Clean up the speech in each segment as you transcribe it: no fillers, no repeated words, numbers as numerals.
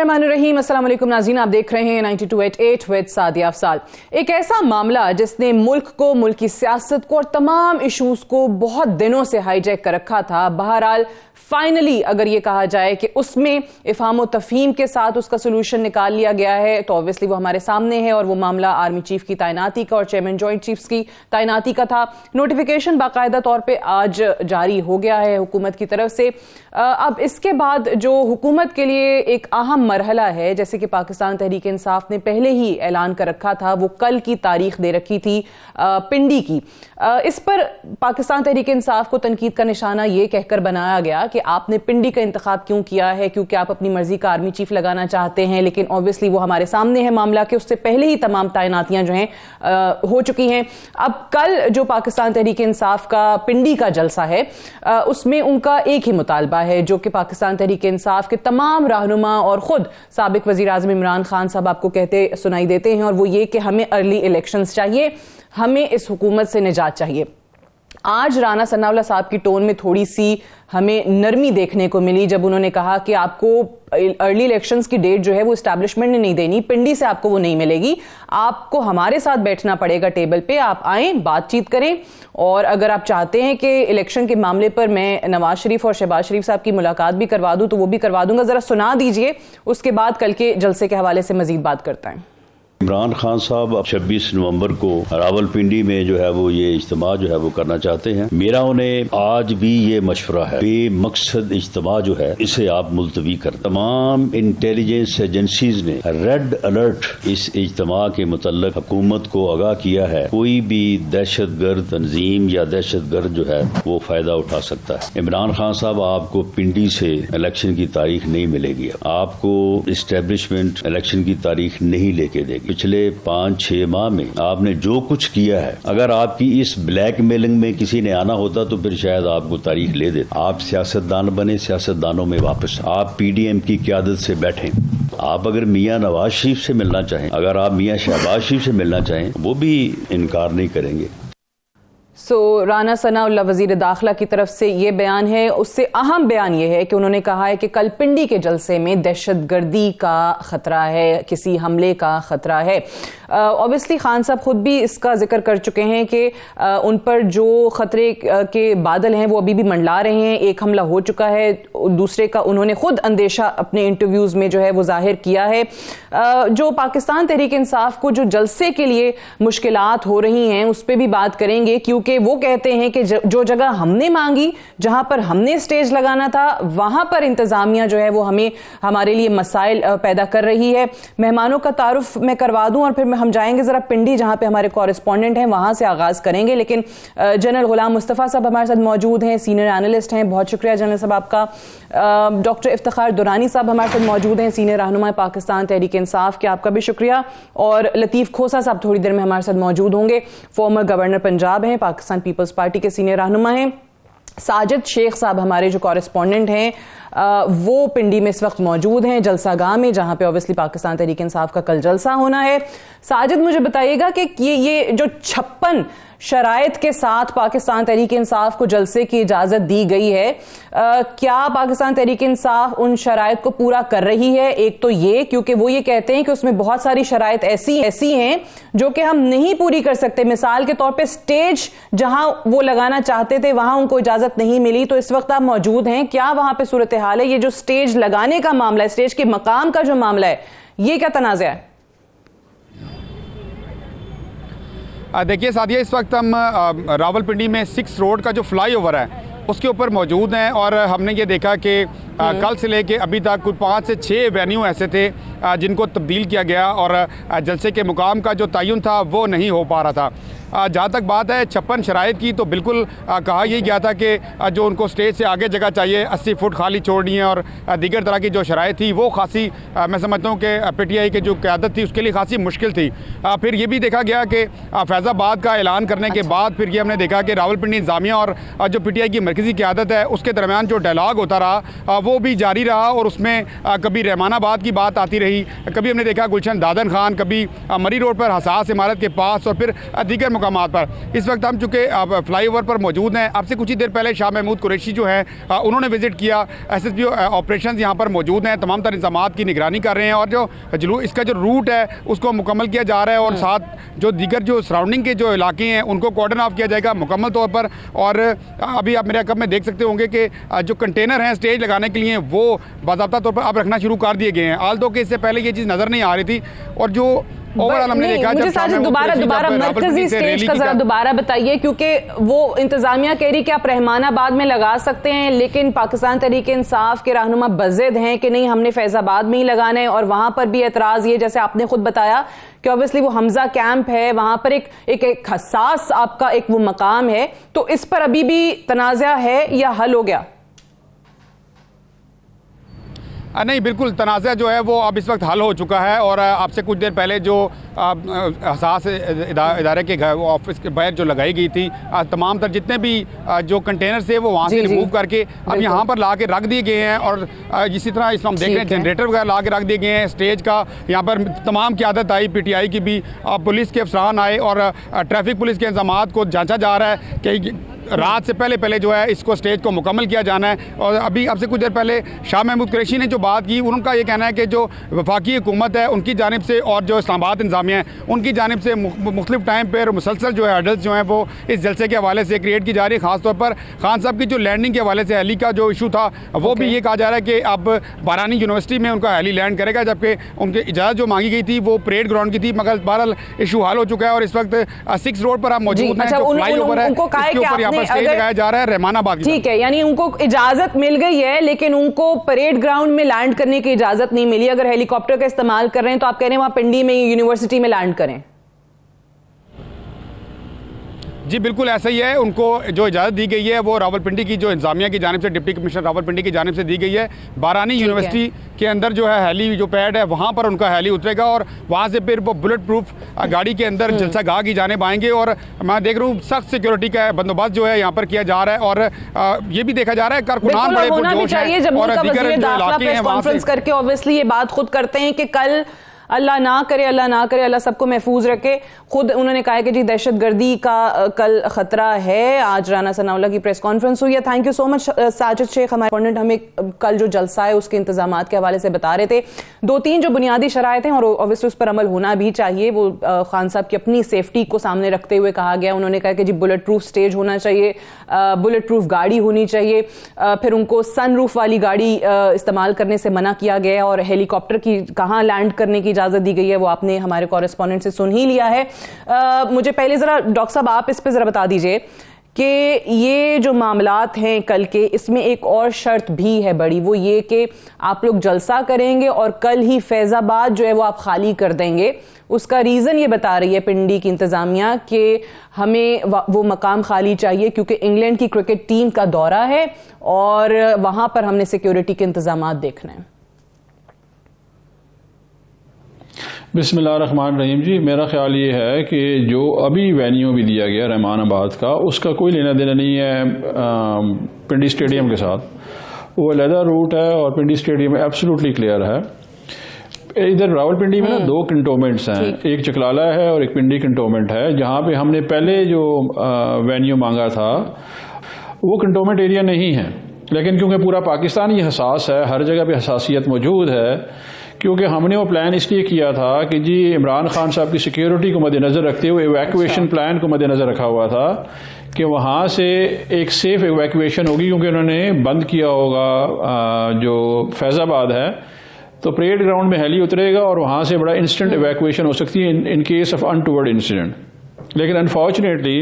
बिस्मिल्लाहिर्रहमानिर्रहीम। अस्सलाम वालेकुम नाज़रीन, आप देख रहे हैं 92.8 विद सादिया अफसाल। एक ऐसा मामला जिसने मुल्क को, मुल्क की सियासत को और तमाम इशूज़ को बहुत दिनों से हाईजैक कर रखा था। बहरहाल फाइनली अगर ये कहा जाए कि उसमें इफ़हाम व तफ़हीम के साथ उसका सोल्यूशन निकाल लिया गया है तो ऑब्वियसली वो हमारे सामने है, और वो मामला आर्मी चीफ की तैनाती का और चेयरमैन जॉइंट चीफ्स की तैनाती का था। नोटिफिकेशन बाकायदा तौर पर आज जारी हो गया है हुकूमत की तरफ से। अब इसके बाद जो हुकूमत के लिए एक अहम मरहला है, जैसे कि पाकिस्तान तहरीक इंसाफ ने पहले ही ऐलान कर रखा था, वो कल की तारीख दे रखी थी पिंडी की। इस पर पाकिस्तान तहरीक इंसाफ को तनकीद का निशाना ये कहकर बनाया गया कि आपने पिंडी का इंतखाब क्यों किया है, क्योंकि आप अपनी मर्जी का आर्मी चीफ लगाना चाहते हैं। लेकिन ऑब्वियसली वो हमारे सामने है मामला कि उससे पहले ही तमाम तैनातियां जो हैं हो चुकी हैं। अब कल जो पाकिस्तान तहरीक इंसाफ का पिंडी का जलसा है उसमें उनका एक ही मुतालबा है, जो कि पाकिस्तान तहरीक इंसाफ के तमाम रहनुमा और खुद साबिक वजीर आज़म इमरान खान साहब आपको कहते सुनाई देते हैं, और वो ये कि हमें अर्ली इलेक्शंस चाहिए, हमें इस हुकूमत से निजात चाहिए। आज राना सनाउल्लाह साहब की टोन में थोड़ी सी हमें नरमी देखने को मिली जब उन्होंने कहा कि आपको अर्ली इलेक्शंस की डेट जो है वो एस्टैब्लिशमेंट ने नहीं देनी, पिंडी से आपको वो नहीं मिलेगी, आपको हमारे साथ बैठना पड़ेगा टेबल पे, आप आएँ, बातचीत करें, और अगर आप चाहते हैं कि इलेक्शन के मामले पर मैं नवाज शरीफ और शहबाज शरीफ साहब की मुलाकात भी करवा दूं तो वो भी करवा दूंगा। जरा सुना दीजिए, उसके बाद कल के जलसे के हवाले से मजीद बात करता है। इमरान खान साहब 26 नवंबर को रावलपिंडी में जो है वो ये इज्तिमा जो है वो करना चाहते हैं। मेरा उन्हें आज भी ये मशवरा है, बेमकसद इज्तिमा जो है इसे आप मुलतवी कर। तमाम इंटेलिजेंस एजेंसीज ने रेड अलर्ट इस इज्तिमा के मुतल्लिक हुकूमत को आगाह किया है। कोई भी दहशत गर्द तंजीम या दहशत गर्द जो है वो फायदा उठा सकता है। इमरान खान साहब, आपको पिंडी से इलेक्शन की तारीख नहीं मिलेगी, आपको इस्टेब्लिशमेंट इलेक्शन की तारीख नहीं लेके देगी। पिछले 5-6 माह में आपने जो कुछ किया है, अगर आपकी इस ब्लैकमेलिंग में किसी ने आना होता तो फिर शायद आपको तारीख ले देता। आप सियासतदान बने, सियासतदानों में वापस आप PDM की क़यादत से बैठें। आप अगर मियां नवाज शरीफ से मिलना चाहें, अगर आप मियां शहबाज शरीफ से मिलना चाहें, वो भी इनकार नहीं करेंगे। राना सनाउल्लाह वजीर दाखिला की तरफ से ये बयान है। उससे अहम बयान यह है कि उन्होंने कहा है कि कल पिंडी के जलसे में दहशत गर्दी का खतरा है, किसी हमले का खतरा है। ऑब्वियसली खान साहब खुद भी इसका जिक्र कर चुके हैं कि उन पर जो खतरे के बादल हैं वो अभी भी मंडला रहे हैं। एक हमला हो चुका है, दूसरे का उन्होंने खुद अंदेशा अपने इंटरव्यूज में जो है वो जाहिर किया है। जो पाकिस्तान तहरीक इंसाफ को जो जलसे के लिए मुश्किलात हो रही हैं उस पर भी बात करेंगे, क्योंकि वो कहते हैं कि जो जगह हमने मांगी, जहां पर हमने स्टेज लगाना था, वहां पर इंतजामिया जो है वो हमें हमारे लिए मसाइल पैदा कर रही है। मेहमानों का तारुफ मैं करवा दूं और फिर हम जाएंगे जरा पिंडी, जहां पे हमारे कॉरेस्पॉन्डेंट हैं, वहां से आगाज करेंगे। लेकिन जनरल गुलाम मुस्तफ़ा साहब हमारे साथ मौजूद हैं, सीनियर एनालिस्ट हैं, बहुत शुक्रिया जनरल साहब आपका। डॉक्टर इफ्तिखार दुरानी साहब हमारे साथ मौजूद हैं, सीनियर रहनुमा पाकिस्तान तहरीक इंसाफ के, आपका भी शुक्रिया। और लतीफ़ खोसा साहब थोड़ी देर में हमारे साथ मौजूद होंगे, फॉर्मर गवर्नर पंजाब हैं, पाकिस्तान पीपल्स पार्टी के सीनियर रहनुमा हैं। साजिद शेख साहब हमारे जो कॉरेस्पॉन्डेंट हैं वो पिंडी में इस वक्त मौजूद हैं, जलसा गाह में, जहां पे ऑब्वियसली पाकिस्तान तहरीक इंसाफ का कल जलसा होना है। साजिद, मुझे बताइएगा कि ये जो 56 शराइत के साथ पाकिस्तान तहरीक इंसाफ को जलसे की इजाजत दी गई है, क्या पाकिस्तान तहरीक इंसाफ उन शराइत को पूरा कर रही है? एक तो ये, क्योंकि वो ये कहते हैं कि उसमें बहुत सारी शराइत ऐसी हैं जो कि हम नहीं पूरी कर सकते। मिसाल के तौर पे स्टेज जहां वो लगाना चाहते थे वहां उनको इजाजत नहीं मिली, तो इस वक्त आप मौजूद हैं, क्या वहां पे सूरत हाल है? ये जो स्टेज लगाने का मामला है, स्टेज के मकाम का जो मामला है, ये क्या तनाज़ा है? देखिए सादिया, इस वक्त हम रावलपिंडी में 6 रोड का जो फ्लाईओवर है उसके ऊपर मौजूद हैं, और हमने ये देखा कि कल से लेके अभी तक कुछ 5 से 6 वेन्यू ऐसे थे जिनको तब्दील किया गया, और जलसे के मुकाम का जो तयन था वो नहीं हो पा रहा था। जहाँ तक बात है 56 शराइत की, तो बिल्कुल कहा यही गया था कि जो उनको स्टेज से आगे जगह चाहिए, 80 फुट खाली छोड़नी है, और दीगर तरह की जो शराइत थी वो खासी मैं समझता हूँ कि PTI की जो क़यादत थी उसके लिए खासी मुश्किल थी। फिर ये भी देखा गया कि फैज़ाबाद का ऐलान करने के बाद फिर ये हमने देखा कि रावलपिंडी इंतज़ामिया और जो PTI की मरकज़ी क़यादत है उसके दरमियान जो डायलॉग होता रहा वो भी जारी रहा, और उसमें कभी रहमानाबाद की बात आती रही, कभी हमने देखा गुलशन दादन खान, कभी मरी रोड पर हसास इमारत के पास, और फिर दीगर मुकामात पर। इस वक्त हम चूँकि फ्लाईओवर पर मौजूद हैं। आपसे कुछ ही देर पहले शाह महमूद कुरैशी जो हैं उन्होंने विजिट किया। SSP ऑपरेशन यहाँ पर मौजूद हैं, तमाम तर इंतजामात की निगरानी कर रहे हैं और जो इसका जो रूट है उसको मुकम्मल किया जा रहा है और साथ जो दीगर जो सराउंडिंग के जो इलाके हैं उनको कॉर्डन ऑफ किया जाएगा मुकम्मल तौर पर। और अभी आप मेरे अकब में देख सकते होंगे कि जो कंटेनर हैं स्टेज लगाने के लिए वो बाज़ाब्ता तौर पर अब रखना शुरू कर दिए गए हैं। आल तो कि इससे पहले ये चीज़ नज़र नहीं आ रही थी। और जो ओवरऑल हमने देखा, मुझे साजिद दोबारा मरकजी स्टेज का जरा दोबारा बताइए, क्योंकि वो इंतजामिया कह रही कि आप रहमानाबाद में लगा सकते हैं, लेकिन पाकिस्तान तहरीक इंसाफ के रहनुमा बज़िद हैं कि नहीं हमने फैजाबाद में ही लगाना है। और वहां पर भी एतराज ये, जैसे आपने खुद बताया कि ऑब्वियसली वो हमजा कैंप है, वहां पर एक हसास आपका एक वो मकाम है, तो इस पर अभी भी तनाज़ा है या हल हो गया? नहीं, बिल्कुल तनाज़ा जो है वो अब इस वक्त हल हो चुका है। और आपसे कुछ देर पहले जो हसास इदारे के घर ऑफिस के बाहर जो लगाई गई थी, तमाम तर जितने भी जो कंटेनर थे वो वहाँ से रिमूव करके अब यहाँ पर ला के रख दिए गए हैं। और इसी तरह इसमें हम देख रहे हैं जनरेटर वगैरह ला के रख दिए गए हैं। स्टेज का यहाँ पर तमाम क़यादत आई, PTI की भी, पुलिस के अफसरान आए और ट्रैफिक पुलिस के इंतजामात को जाँचा जा रहा है कि रात से पहले जो है इसको स्टेज को मुकम्मल किया जाना है। और अभी आपसे कुछ देर पहले शाह महमूद कुरैशी ने जो बात की, उनका ये कहना है कि जो वफाकी हुकूमत है उनकी जानिब से और जो इस्लामाबाद इंतजामिया है उनकी जानिब से मुख्तलिफ टाइम पर मुसलसल जो है हर्डल्स जो हैं वो इस जलसे के हवाले से क्रिएट की जा रही है। ख़ासतौर पर खान साहब की जो लैंडिंग के हवाले से हेली का जो इशू था वो भी ये कहा जा रहा है कि अब बारानी यूनिवर्सिटी में उनका हेली लैंड करेगा, जबकि उनकी इजाज़त जो मांगी गई थी वो परेड ग्राउंड की थी। मगर बहरहाल इशू हल हो चुका है और इस वक्त 6 रोड पर आप मौजूद हैं, जो फ्लाईओवर है इसके ऊपर यहाँ पर स्टेज लगाया जा रहा है रहमानाबाद। ठीक है, यानी उनको इजाजत मिल गई है लेकिन उनको परेड ग्राउंड में लैंड करने की इजाजत नहीं मिली। अगर हेलीकॉप्टर का इस्तेमाल कर रहे हैं तो आप कह रहे हैं वहां पिंडी में यूनिवर्सिटी में लैंड करें? जी बिल्कुल ऐसा ही है। उनको जो इजाज़त दी गई है वो रावलपिंडी की जो इंतजामिया की जानिब से, डिप्टी कमिश्नर रावलपिंडी की जानिब से दी गई है। बारानी यूनिवर्सिटी के अंदर जो है हेली जो पैड है वहाँ पर उनका हेली उतरेगा और वहाँ से फिर वो बुलेट प्रूफ गाड़ी के अंदर जलसा गाह की जानिब आएंगे। और मैं देख रहा हूँ सख्त सिक्योरिटी का बंदोबस्त जो है यहाँ पर किया जा रहा है। और ये भी देखा जा रहा है कारकुनान बड़े पुरजोश हैं और दीगर जो इलाके हैं वहाँ से करके ऑब्वियसली ये बात खुद करते हैं कि कल अल्लाह ना करे, अल्लाह सबको महफूज रखे। खुद उन्होंने कहा कि जी दहशतगर्दी का कल खतरा है। आज राना सनाउल्लाह की प्रेस कॉन्फ्रेंस हुई है। Thank you so much Sajid Shaikh, हमारे कॉरेस्पॉन्डेंट हमें कल जो जलसा है उसके इंतजामात के हवाले से बता रहे थे। 2-3 जो बुनियादी शराइत हैं और ऑब्वियसली उस पर अमल होना भी चाहिए, वो खान साहब की अपनी सेफ्टी को सामने रखते हुए कहा गया। उन्होंने कहा कि जी बुलेट प्रूफ स्टेज होना चाहिए, बुलेट प्रूफ गाड़ी होनी चाहिए, फिर उनको सन रूफ वाली गाड़ी इस्तेमाल करने से मना किया गया और हेलीकॉप्टर की कहाँ लैंड करने की इजाजत दी गई है वो आपने हमारे कॉरेस्पॉन्डेंट से सुन ही लिया है। मुझे पहले जरा डॉक्टर साहब आप इस पे जरा बता दीजिए कि ये जो मामलात हैं कल के, इसमें एक और शर्त भी है बड़ी, वो ये कि आप लोग जलसा करेंगे और कल ही फैजाबाद जो है वो आप खाली कर देंगे। उसका रीजन ये बता रही है पिंडी की इंतजामिया कि हमें वो मकाम खाली चाहिए क्योंकि इंग्लैंड की क्रिकेट टीम का दौरा है और वहां पर हमने सिक्योरिटी के इंतजाम देखने हैं। बिस्मिल्लाहिर्रहमानिर्रहीम जी, मेरा ख्याल ये है कि जो अभी वेन्यू भी दिया गया रहमानाबाद का, उसका कोई लेना देना नहीं है पिंडी स्टेडियम के साथ। वो अलहदा रूट है और पिंडी स्टेडियम एब्सोल्युटली क्लियर है। इधर रावलपिंडी में ना 2 कंटोनमेंट्स हैं, एक चकलाला है और एक पिंडी कंटोनमेंट है। जहाँ पे हमने पहले जो वेन्यू मांगा था वो कंटोनमेंट एरिया नहीं है, लेकिन क्योंकि पूरा पाकिस्तान ये हसास है, हर जगह पे हसासियत मौजूद है, क्योंकि हमने वो प्लान इसलिए किया था कि जी इमरान खान साहब की सिक्योरिटी को मद्देनज़र रखते हुए इवैक्यूएशन प्लान को मद्देनज़र रखा हुआ था कि वहाँ से एक सेफ इवैक्यूएशन होगी, क्योंकि उन्होंने बंद किया होगा जो फैज़ाबाद है, तो परेड ग्राउंड में हेली उतरेगा और वहाँ से बड़ा इंस्टेंट इवैक्यूएशन हो सकती है in case of untoward incident. लेकिन अनफॉर्चुनेटली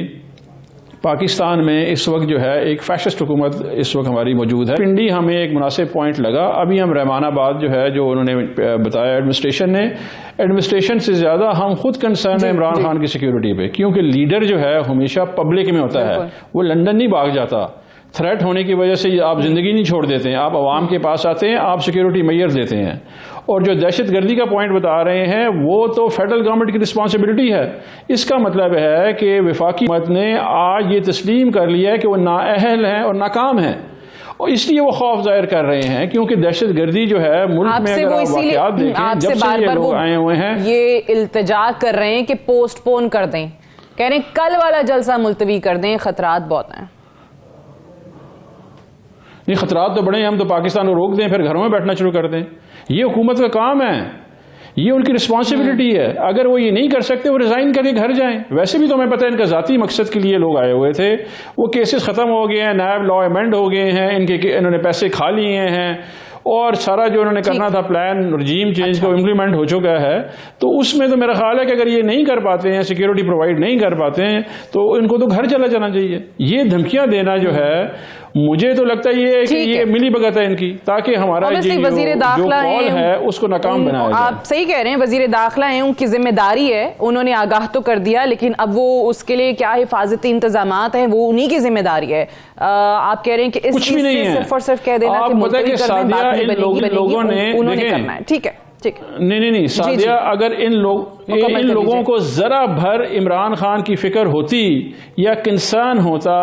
पाकिस्तान में इस वक्त जो है एक फैशिस्ट हुकूमत इस वक्त हमारी मौजूद है। पिंडी हमें एक मुनासिब पॉइंट लगा। अभी हम रहमानाबाद जो है, जो उन्होंने बताया एडमिनिस्ट्रेशन ने, एडमिनिस्ट्रेशन से ज़्यादा हम खुद कंसर्न है इमरान खान की सिक्योरिटी पे, क्योंकि लीडर जो है हमेशा पब्लिक में होता है, वो लंदन नहीं भाग जाता। थ्रेट होने की वजह से आप जिंदगी नहीं छोड़ देते हैं, आप अवाम के पास आते हैं, आप सिक्योरिटी मैयर देते हैं। और जो दहशतगर्दी का पॉइंट बता रहे हैं वो तो फेडरल गवर्नमेंट की रिस्पॉन्सिबिलिटी है। इसका मतलब है कि वफाकी हुकूमत ने आज ये तस्लीम कर लिया है कि वो नाअहल हैं और नाकाम हैं, और इसलिए वो खौफ जाहिर कर रहे हैं, क्योंकि दहशतगर्दी जो है मुल्क में अगर आप वाक़यात देखें, जब से ये लोग आए हुए हैं ये इल्तिजा कर रहे हैं कि पोस्टपोन कर दें कह रहे हैं कल वाला जलसा मुलतवी कर दें, खतरात बहुत हैं। नहीं, खतरात तो बड़े हैं, हम तो पाकिस्तान को रोक दें फिर घरों में बैठना शुरू कर दें। ये हुकूमत का काम है, ये उनकी रिस्पॉन्सिबिलिटी है। अगर वो ये नहीं कर सकते वो रिजाइन करके घर जाएं। वैसे भी तो हमें पता है इनका जाती मकसद के लिए लोग आए हुए थे, वो केसेस खत्म हो गए हैं, नायब लॉ अमेंड हो गए हैं, इन्होंने पैसे खा लिए हैं और सारा जो उन्होंने करना था प्लान रजीम चेंज का इम्प्लीमेंट हो चुका है। तो उसमें तो मेरा ख्याल है कि अगर ये नहीं कर पाते हैं, सिक्योरिटी प्रोवाइड नहीं कर पाते हैं, तो इनको तो घर चला जाना चाहिए। ये धमकियां देना जो है, मुझे तो लगता है ये कि ये मिली भगत है इनकी, ताकि हमारा जो कॉल है उसको नाकाम बनाया जाए। आप सही कह रहे हैं, वजीर दाखिला हैं, उनकी जिम्मेदारी है, उन्होंने आगाह तो कर दिया, लेकिन अब वो उसके लिए क्या हिफाजती इंतजामात हैं वो उन्हीं की जिम्मेदारी है। आप कह रहे हैं कि इस चीज से सिर्फ और सिर्फ कह देना कि मुलतवी कर दें, बात नहीं बनेगी, उन्होंने करना है। ठीक है, ठीक है। नहीं सादिया, अगर इन लोगों को जरा भर इमरान खान की फिक्र होती या कंसर्न होता,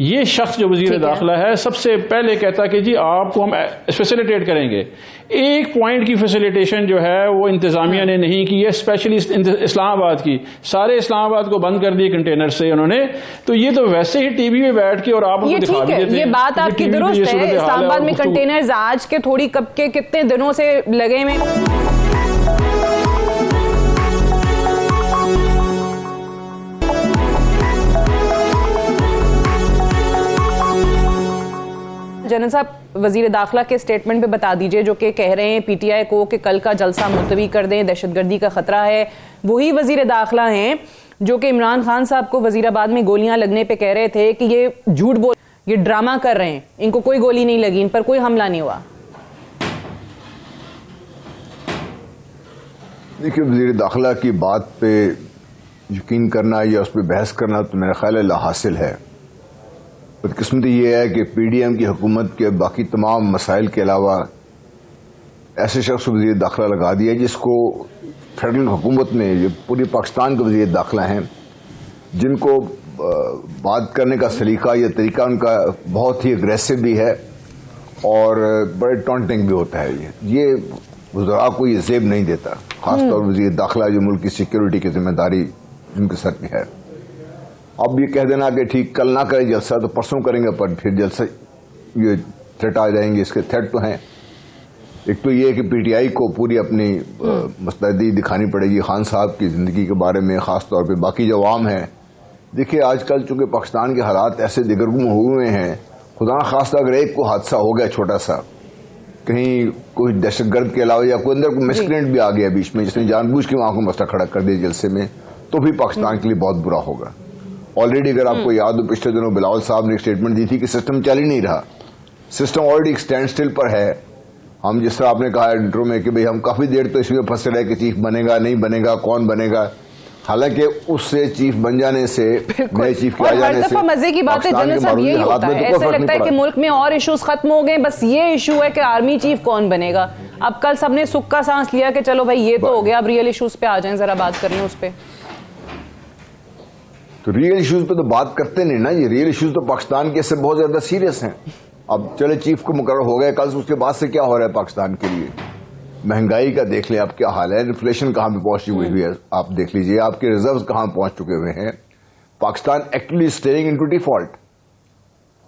ये शख्स जो वजीर दाखिला है सबसे पहले कहता कि जी आपको हम फैसिलिटेट करेंगे। एक पॉइंट की फैसिलिटेशन जो है वो इंतजामिया ने नहीं की है, स्पेशली इस्लामाबाद की। सारे इस्लामाबाद को बंद कर दिए कंटेनर से उन्होंने। तो ये तो वैसे ही टीवी में बैठ के और आप उनको दिखा भी देते हैं। ये बात आपकी दुरुस्त है, इस्लामाबाद में कंटेनर्स आज के थोड़ी कब के कितने दिनों से लगे हुए। जनरल साहब, वजीर दाखिला के स्टेटमेंट पे बता दीजिए जो कि कह रहे हैं पीटीआई को कि कल का जलसा मुलतवी कर दें, दहशतगर्दी का खतरा है। वही वजीर दाखिला हैं जो कि इमरान खान साहब को वजीराबाद में गोलियां लगने पे कह रहे थे कि ये झूठ बोल, ये ड्रामा कर रहे हैं, इनको कोई गोली नहीं लगी, इन पर कोई हमला नहीं हुआ। देखिए, वजीर दाखिला की बात पे यकीन करना या उस पर बहस करना तो मेरा ख्याल है लाहासिल है। बदकिस्मती ये है कि पीडीएम की हुकूमत के बाकी तमाम मसाइल के अलावा ऐसे शख्स को वजीर दाखिला लगा दिया जिसको फेडरल हुकूमत ने, जो पूरी पाकिस्तान के वजीर दाखिला हैं, जिनको बात करने का सलीका या तरीका उनका बहुत ही अग्रेसिव भी है और बड़े टॉन्टिंग भी होता है। ये वज़रा को ये ज़ेब नहीं देता, खासतौर वजीर दाखिला जो मुल्क की सिक्योरिटी की जिम्मेदारी जिनके सर पे है। अब ये कह देना कि ठीक कल ना करें जलसा तो परसों करेंगे, पर फिर जलसा ये थ्रेट आ जाएंगे। इसके थ्रेट तो हैं। एक तो ये कि पीटीआई को पूरी अपनी मुस्तैदी दिखानी पड़ेगी खान साहब की ज़िंदगी के बारे में, ख़ास तौर पे बाकी जो आवाम है। देखिए, आजकल चूंकि पाकिस्तान के हालात ऐसे दिगरगुम हुए हैं, खुदा न खास्ता अगर एक को हादसा हो गया छोटा सा, कहीं कोई दहशतगर्द के अलावा या कोई अंदर कोई मिसक्रेंट भी आ गया बीच में जिसने जानबूझ के वहां को मसला खड़ा कर दिया जलसे में, तो भी पाकिस्तान के लिए बहुत बुरा होगा। ऑलरेडी अगर आपको याद हो, पिछले दिनों बिलावल साहब ने एक स्टेटमेंट दी थी कि सिस्टम चल ही नहीं रहा, सिस्टम ऑलरेडी एक स्टैंड स्टिल पर है। हम जिस तरह आपने कहा इंट्रो में कि भाई हम काफी देर तो इसमें फंसे रहे कि चीफ बनेगा नहीं बनेगा, कौन बनेगा, हालांकि उससे चीफ बन जाने से, नए चीफ के आ जाने से मजे की बात है जनरल साहब यही होता है। ऐसे लगता है कि मुल्क में और इश्यूज खत्म हो गए, बस ये इशू है कि आर्मी चीफ कौन बनेगा। अब कल सबने सुख का सांस लिया कि चलो भाई ये तो हो गया, अब रियल इश्यूज पे आ जाएं, जरा बात कर लें उस पे। तो रियल इश्यूज पे तो बात करते नहीं ना, ये रियल इश्यूज तो पाकिस्तान के से बहुत ज्यादा सीरियस हैं। अब चले चीफ को मुकर्रर हो गए, कल उसके बाद से क्या हो रहा है पाकिस्तान के लिए? महंगाई का देख लें आप क्या हाल है, इन्फ्लेशन कहां पे पहुंची हुई है आप देख लीजिए, आपके रिजर्व्स कहां पहुंच चुके हुए हैं। Pakistan actually staying into default.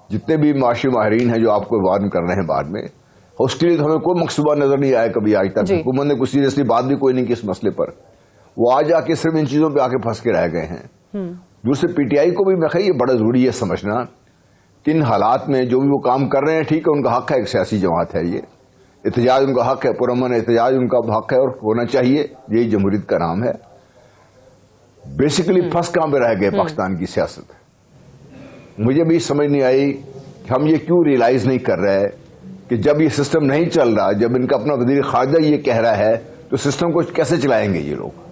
जितने भी माशी माहरीन हैं जो आपको वार्न कर रहे हैं बाद में, उसके लिए तो हमें कोई मकसूबा नजर नहीं आया कभी आज तक। हुकूमत ने कुछ सीरियसली बात भी कोई नहीं की इस मसले पर। वो आज आके सिर्फ इन चीजों पर आके फंस के रह गए हैं। दूसरे पीटीआई को भी मैं ये बड़ा जरूरी है समझना कि इन हालात में जो भी वो काम कर रहे हैं, ठीक है, उनका हक है, एक सियासी जमात है, ये एहतजाज उनका हक है, पुरअमन एहतजाज उनका हक है और होना चाहिए, यही जमहूरियत का नाम है। बेसिकली फंस कहां पे रह गए पाकिस्तान की सियासत? मुझे भी समझ नहीं आई कि हम ये क्यों रियलाइज नहीं कर रहे कि जब ये सिस्टम नहीं चल रहा, जब इनका अपना वजीर खारजा ये कह रहा है, तो सिस्टम को कैसे चलाएंगे ये लोग?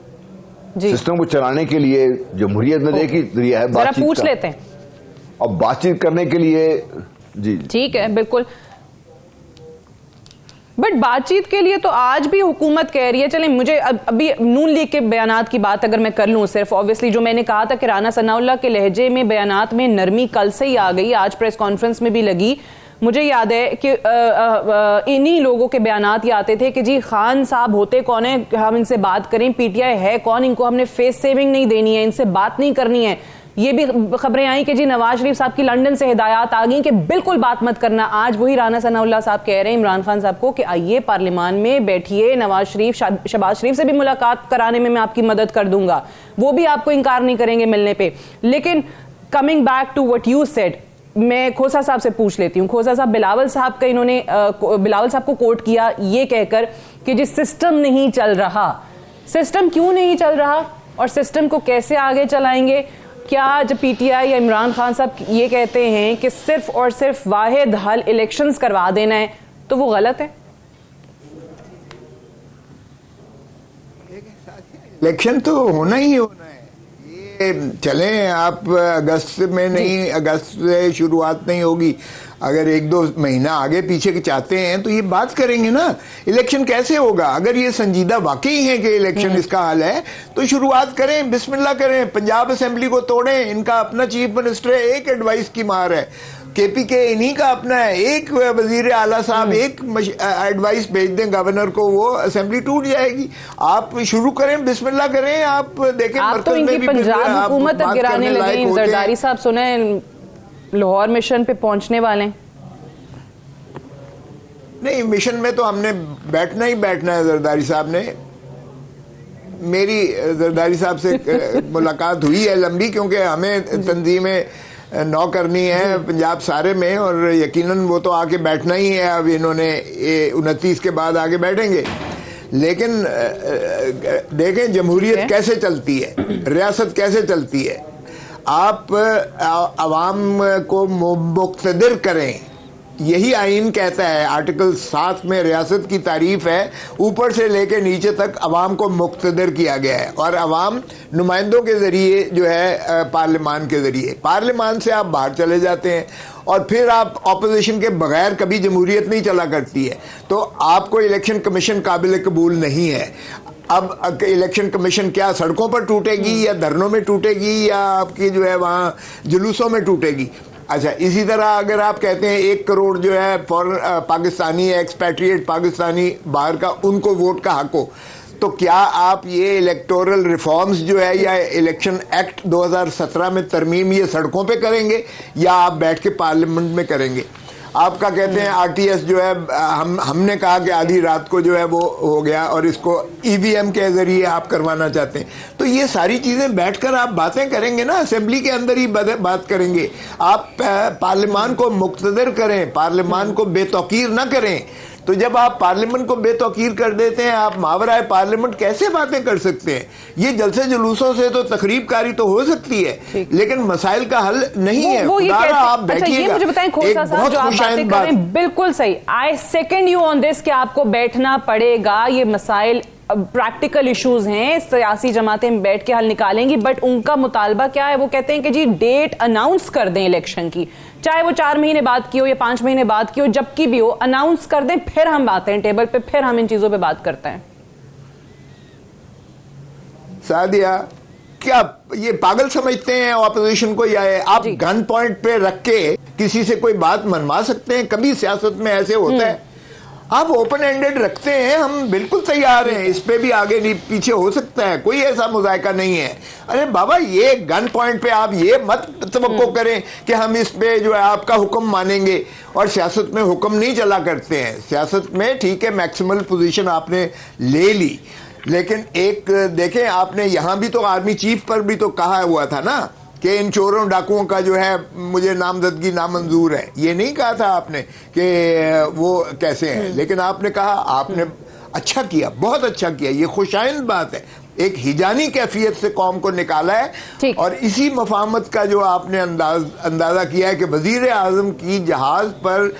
सिस्टम को चलाने के लिए जमहूरियत में देखिए जरिया है बातचीत, पूछ लेते हैं। अब बातचीत करने के लिए जी ठीक है, बिल्कुल, बट बातचीत के लिए तो आज भी हुकूमत कह रही है। चलें, मुझे अभी नून लीग के बयानात की बात अगर मैं कर लूं, सिर्फ ऑब्वियसली जो मैंने कहा था कि राना सनाउल्लाह के लहजे में बयानात में नरमी कल से ही आ गई, आज प्रेस कॉन्फ्रेंस में भी लगी। मुझे याद है कि इन्हीं लोगों के बयानात ये आते थे कि जी खान साहब होते कौन है, हम इनसे बात करें, पीटीआई है कौन, इनको हमने फेस सेविंग नहीं देनी है, इनसे बात नहीं करनी है। ये भी खबरें आई कि जी नवाज शरीफ साहब की लंदन से हिदायत आ गई कि बिल्कुल बात मत करना। आज वही राना सनाउल्लाह साहब कह रहे हैं इमरान खान साहब को कि आइए पार्लियामान में बैठिए, नवाज शरीफ शहबाज शरीफ से भी मुलाकात कराने में मैं आपकी मदद कर दूंगा, वो भी आपको इनकार नहीं करेंगे मिलने पे। लेकिन coming back to what you said, मैं खोसा साहब से पूछ लेती हूँ। खोसा साहब, बिलावल साहब का इन्होंने बिलावल साहब को कोट किया ये कहकर कि जिस सिस्टम नहीं चल रहा, सिस्टम क्यों नहीं चल रहा और सिस्टम को कैसे आगे चलाएंगे? क्या जब पीटीआई या इमरान खान साहब ये कहते हैं कि सिर्फ और सिर्फ वाहिद हल इलेक्शंस करवा देना है तो वो गलत है? इलेक्शन तो होना ही होना है। ये चलें, आप अगस्त में नहीं, अगस्त से शुरुआत नहीं होगी, अगर 1-2 महीना आगे पीछे के चाहते हैं तो ये बात करेंगे ना। इलेक्शन कैसे होगा? अगर ये संजीदा वाकई है कि इलेक्शन इसका हल है तो शुरुआत करें, बिस्मिल्लाह करें, पंजाब असेंबली को तोड़ें। इनका अपना चीफ मिनिस्टर है, एक एडवाइस की मार है, केपीके इन्हीं का अपना है, एक वजीर आला साहब एक एडवाइस भेज दें गवर्नर को, वो असेंबली टूट जाएगी। आप शुरू करें, बिस्मिल्लाह करें, आप देखें। आप तो इनकी पंजाब हुकूमत गिराने लगे। जरदारी साहब सुने लाहौर मिशन पे पहुंचने वाले हैं। नहीं, मिशन में तो हमने बैठना ही बैठना है। जरदारी साहब ने, मेरी जरदारी साहब से मुलाकात हुई है लंबी, क्योंकि हमें तंजीमें नौ करनी है पंजाब सारे में, और यकीनन वो तो आके बैठना ही है। अब इन्होंने 29 के बाद आगे बैठेंगे। लेकिन देखें जमहूरियत कैसे चलती है, रियासत कैसे चलती है। आप अवाम को मुक्तदिर करें, यही आइन कहता है। आर्टिकल 7 में रियासत की तारीफ है, ऊपर से लेकर नीचे तक अवाम को मुक्तदिर किया गया है, और अवाम नुमाइंदों के जरिए जो है पार्लियामान के जरिए, पार्लियामान से आप बाहर चले जाते हैं और फिर आप ऑपोजिशन के बगैर कभी जमहूरियत नहीं चला करती है। तो आपको इलेक्शन कमीशन काबिल कबूल नहीं है। अब इलेक्शन कमीशन क्या सड़कों पर टूटेगी या धरनों में टूटेगी या आपकी जो है वहाँ जुलूसों में टूटेगी? अच्छा, इसी तरह अगर आप कहते हैं 1 करोड़ जो है फॉरेन पाकिस्तानी एक्सपैट्रिएट पाकिस्तानी बाहर का, उनको वोट का हक हो, तो क्या आप ये इलेक्टोरल रिफॉर्म्स जो है या इलेक्शन एक्ट 2017 में तरमीम ये सड़कों पे करेंगे या आप बैठ के पार्लियामेंट में करेंगे? आपका कहते हैं आरटीएस जो है, हमने कहा कि आधी रात को जो है वो हो गया और इसको ईवीएम के जरिए आप करवाना चाहते हैं। तो ये सारी चीजें बैठकर आप बातें करेंगे ना, असेंबली के अंदर ही बात करेंगे। आप पार्लियामान को मुक्तदर करें, पार्लियामान को बेतौकीर ना करें। तो जब आप पार्लियामेंट को बेतौकीर कर देते हैं, आप मावराए पार्लियामेंट कैसे बातें कर सकते हैं? ये जलसे जुलूसों से तो तकरीबकारी तो हो सकती है, लेकिन मसाइल का हल नहीं है। आप बैठिएगा। ये मुझे बताएं खोसा साहब, जो आप बातें कर रहे हैं बिल्कुल सही, आई सेकंड यू ऑन दिस कि आपको बैठना पड़ेगा। ये मसाइल प्रैक्टिकल इश्यूज हैं, सियासी जमातें बैठ के हल निकालेंगी, बट उनका मुतालबा क्या है? वो कहते हैं कि जी डेट अनाउंस कर दें इलेक्शन की, चाहे वो 4 महीने बाद की हो या 5 महीने बाद की हो, जब की भी हो अनाउंस कर दें, फिर हम आते हैं टेबल पे, फिर हम इन चीजों पे बात करते हैं। सादिया, क्या ये पागल समझते हैं ऑपोजिशन को, या आप गन पॉइंट पे रख के किसी से कोई बात मनवा सकते हैं? कभी सियासत में ऐसे होता है? आप ओपन एंडेड रखते हैं, हम बिल्कुल तैयार हैं, इस पे भी आगे नहीं पीछे हो सकता है, कोई ऐसा मुज़ायका नहीं है। अरे बाबा, ये गन पॉइंट पे आप ये मत तवक्को करें कि हम इस पे जो है आपका हुक्म मानेंगे। और सियासत में हुक्म नहीं चला करते हैं। सियासत में ठीक है, मैक्सिमल पोजीशन आपने ले ली, लेकिन एक देखें, आपने यहां भी तो आर्मी चीफ पर भी तो कहा हुआ था ना कि इन चोरों डाकुओं का जो है मुझे नामजदगी नामंजूर है। ये नहीं कहा था आपने कि वो कैसे हैं, लेकिन आपने कहा, आपने अच्छा किया, बहुत अच्छा किया, ये खुशाइंद बात है। एक हिजानी कैफियत से कौम को निकाला है, और इसी मफाहमत का जो आपने अंदाजा किया है कि वजीर आजम की जहाज पर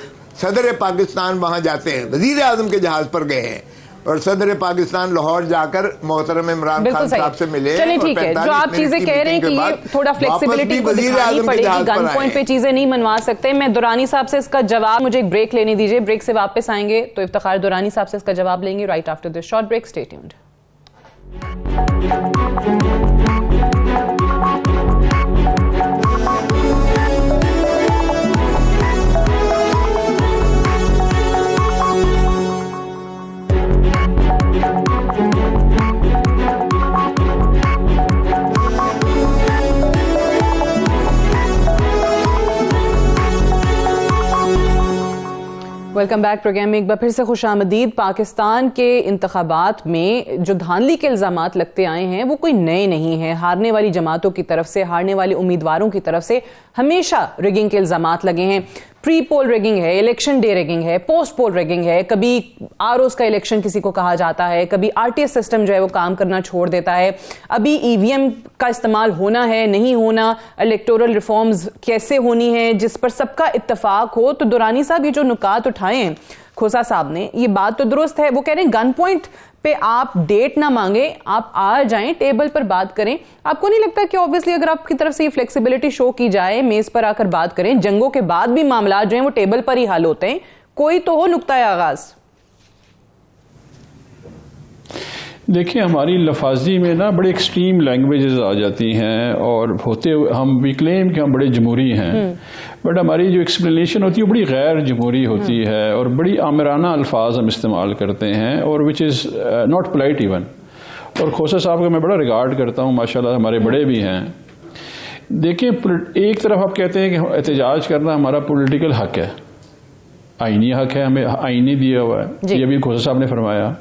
सदर पाकिस्तान वहां जाते हैं, वजीर आजम के जहाज पर गए हैं और सदर पाकिस्तान लाहौर जाकर मोहतरम इमरान खान साहब से मिले। चलिए ठीक है, जो आप चीजें कह रहे हैं कि ये थोड़ा फ्लेक्सिबिलिटी को दिखानी पड़ेगी, गन पॉइंट पे चीजें नहीं मनवा सकते। मैं दुरानी साहब से इसका जवाब, मुझे एक ब्रेक लेने दीजिए, ब्रेक से वापस आएंगे तो इफ्तिखार दुरानी साहब से इसका जवाब लेंगे right after this short break. Stay tuned. Welcome back programme में एक बार फिर से खुशामदीद। पाकिस्तान के इंतखाबात में जो धांधली के इल्जामात लगते आए हैं वो कोई नए नहीं है। हारने वाली जमातों की तरफ से, हारने वाले उम्मीदवारों की तरफ से हमेशा रिगिंग के इल्जामात लगे हैं। प्री पोल रिगिंग है, इलेक्शन डे रिगिंग है, पोस्ट पोल रिगिंग है, कभी आरओस का इलेक्शन किसी को कहा जाता है, कभी आरटीएस सिस्टम जो है वो काम करना छोड़ देता है, अभी ईवीएम का इस्तेमाल होना है नहीं होना, इलेक्टोरल रिफॉर्म्स कैसे होनी है जिस पर सबका इत्तेफाक हो। तो दुरानी साहब ये जो नुकात उठाए हैं खोसा साहब ने, ये बात तो दुरुस्त है। वो कह रहे हैं गन पॉइंट पे आप डेट ना मांगे, आप आ जाएं, टेबल पर बात करें। आपको नहीं लगता कि ऑब्वियसली अगर आपकी तरफ से ये फ्लेक्सिबिलिटी शो की जाए, मेज पर आकर बात करें, जंगों के बाद भी मामला जो है वो टेबल पर ही हल होते हैं, कोई तो हो नुक्ता आगाज। देखिए, हमारी लफाजी में ना बड़ी एक्सट्रीम लैंग्वेजेस आ जाती हैं और होते हम वी क्लेम कि हम बड़े जमहूरी हैं, बट हमारी जो एक्सप्लेनेशन होती है वो बड़ी गैर जमहूरी होती है और बड़ी आमिराना अल्फाज हम इस्तेमाल करते हैं और which is not polite even. और खोसा साहब का मैं बड़ा रिगार्ड करता हूँ, माशाल्लाह हमारे बड़े भी हैं। देखिए, एक तरफ आप कहते हैं कि एहतजाज करना हमारा पॉलिटिकल हक है, आईनी हक है, हमें आईनी दिया हुआ है, ये भी खोसा साहब ने फरमाया।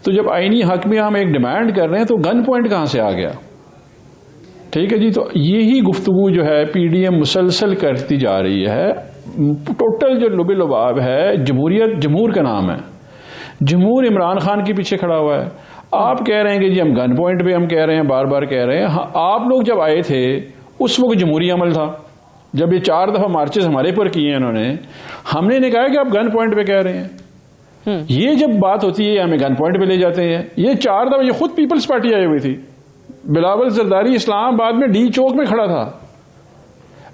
तो जब आईनी हक में हम एक डिमांड कर रहे हैं तो गन पॉइंट कहां से आ गया? ठीक है जी, तो यही गुफ्तगू जो है पीडीएम मुसलसल करती जा रही है। टोटल जो लुबे लुबाब है, जमहूरियत, जमहूर का नाम है, जमहूर इमरान खान के पीछे खड़ा हुआ है। आप कह रहे हैं कि जी हम गन पॉइंट पे हम कह रहे हैं, बार बार कह रहे हैं। हाँ, आप लोग जब आए थे उस वक्त जमहूरी अमल था, जब ये 4 दफा मार्चेस हमारे पर किए हैं इन्होंने, हमने नहीं कहा कि आप गन पॉइंट पे कह रहे हैं। ये जब बात होती है हमें गन पॉइंट पे ले जाते हैं। ये 4 दफा, ये खुद पीपल्स पार्टी आई हुई थी, बिलावल जरदारी इस्लामाबाद में डी चौक में खड़ा था,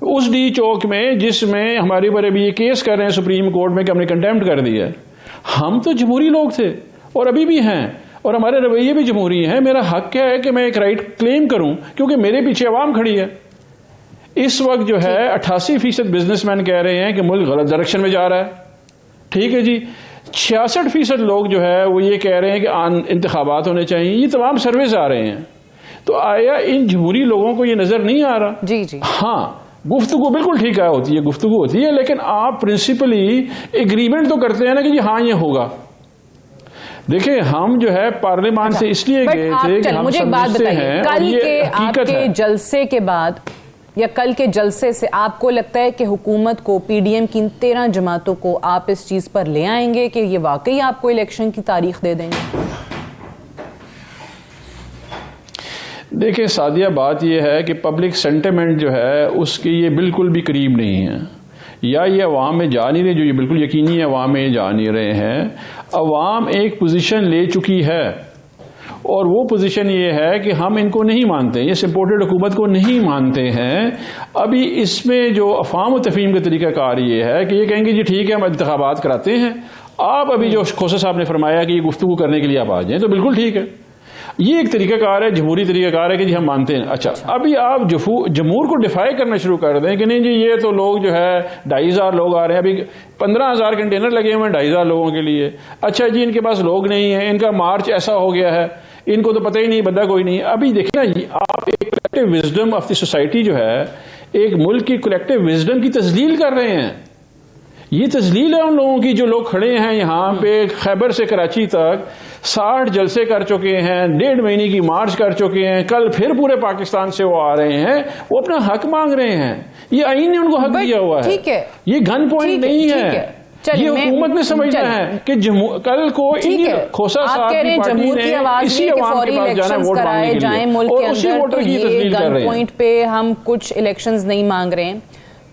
उस डी चौक में जिसमें हमारे पर अभी ये केस कर रहे हैं सुप्रीम कोर्ट में कि हमने कंटेम्प्ट कर दिया है। हम तो जमहूरी लोग थे और अभी भी हैं और हमारे रवैये भी जमहूरी हैं। मेरा हक है कि मैं एक राइट क्लेम करूं क्योंकि मेरे पीछे अवाम खड़ी है। इस वक्त जो है 88% बिजनेसमैन कह रहे हैं कि मुल्क गलत डायरेक्शन में जा रहा है। ठीक है जी, 66% लोग जो है वो ये कह रहे हैं कि इंतखाबात होने चाहिए। ये तमाम सर्वेज आ रहे हैं। तो आया इन जमहूरी लोगों को ये नजर नहीं आ रहा? जी जी, हाँ, गुफ्तगू बिल्कुल ठीक है, होती है, गुफ्तगू होती है, लेकिन आप प्रिंसिपली एग्रीमेंट तो करते हैं ना कि जी हाँ ये होगा। देखिए, हम जो है पार्लियामान से इसलिए गए थे कि हम समझते हैं, कल के आपके जलसे के बाद या कल के जलसे से आपको लगता है कि हुकूमत को, पीडीएम की 13 जमातों को आप इस चीज पर ले आएंगे कि ये वाकई आपको इलेक्शन की तारीख दे देंगे? देखिए सादिया, बात यह है कि पब्लिक सेंटिमेंट जो है उसके ये बिल्कुल भी करीब नहीं है, या ये अवाम में जा नहीं रहे, जो ये बिल्कुल यकीनी है अवाम में जा नहीं रहे हैं। अवाम एक पोजीशन ले चुकी है और वो पोजीशन ये है कि हम इनको नहीं मानते, ये सपोर्टेड हुकूमत को नहीं मानते हैं। अभी इसमें जो अफाम व तफहीम का तरीकाकार ये है कि ये कहेंगे जी ठीक है हम इंतखाबात कराते हैं, आप अभी जो खोसा साहब ने फरमाया कि ये गुफ्तगू करने के लिए आप आ जाएं, तो बिल्कुल ठीक है, ये एक तरीकाकार है, जमहूरी तरीकाकार है कि जी हम मानते हैं। अच्छा, अभी आप जमहूर को डिफाई करना शुरू कर दें कि नहीं जी ये तो लोग जो है 2,500 लोग आ रहे हैं, अभी 15,000 कंटेनर लगे हुए हैं 2,500 लोगों के लिए। अच्छा जी, इनके पास लोग नहीं है, इनका मार्च ऐसा हो गया है, इनको तो पता ही नहीं, बंदा कोई नहीं। अभी देखिए ना जी, आप एक collective wisdom of the society जो है, एक मुल्क की कलेक्टिव विजडम की तजलील कर रहे हैं। ये तजलील है उन लोगों की जो लोग खड़े हैं यहाँ पे, खैबर से कराची तक 60 जलसे कर चुके हैं, 1.5 महीने की मार्च कर चुके हैं, कल फिर पूरे पाकिस्तान से वो आ रहे हैं, वो अपना हक मांग रहे हैं। ये आईन ने उनको हक दिया हुआ है, ये गन पॉइंट नहीं है। ये हुकूमत ने समझना है कि कल को खोसा साहब की पार्टी ने इसी अवाम के पास जाना वोट मांगने के लिए, और उसी वोटर की तस्लील कर रहे हैं। पॉइंट पे हम कुछ इलेक्शंस नहीं मांग रहे हैं,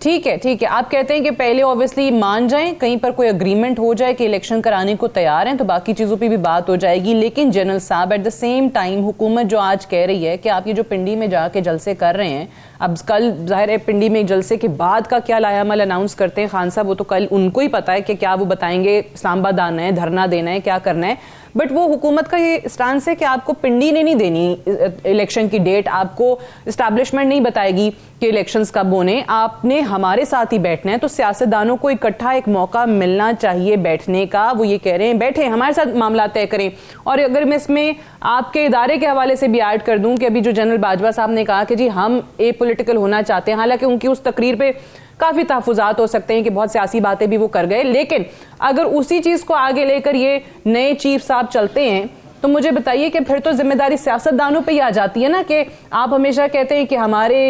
ठीक है ठीक है। आप कहते हैं कि पहले ऑब्वियसली मान जाएं, कहीं पर कोई अग्रीमेंट हो जाए कि इलेक्शन कराने को तैयार हैं, तो बाकी चीजों पे भी बात हो जाएगी। लेकिन जनरल साहब, एट द सेम टाइम हुकूमत जो आज कह रही है कि आप ये जो पिंडी में जाके जलसे कर रहे हैं, अब कल जाहिर है पिंडी में जलसे के बाद का क्या लायामल अनाउंस करते हैं खान साहब, वो तो कल उनको ही पता है कि क्या वो बताएंगे, इस्लामाबाद आना है, धरना देना है, क्या करना है। बट वो हुकूमत का ये स्टांस है कि आपको पिंडी ने नहीं देनी इलेक्शन की डेट, आपको इस्टेब्लिशमेंट नहीं बताएगी कि इलेक्शंस कब होने, आपने हमारे साथ ही बैठना है। तो सियासतदानों को इकट्ठा एक मौका मिलना चाहिए बैठने का। वो ये कह रहे हैं बैठे हमारे साथ मामला तय करें। और अगर मैं इसमें आपके इदारे के हवाले से भी ऐड कर दूं कि अभी जो जनरल बाजवा साहब ने कहा कि जी हम ए पॉलिटिकल होना चाहते हैं, हालांकि उनकी उस तकरीर पे काफी तहफुजात हो सकते हैं कि बहुत सियासी बातें भी वो कर गए, लेकिन अगर उसी चीज को आगे लेकर ये नए चीफ साहब चलते हैं तो मुझे बताइए कि फिर तो जिम्मेदारी सियासतदानों पे ही आ जाती है ना, कि आप हमेशा कहते हैं कि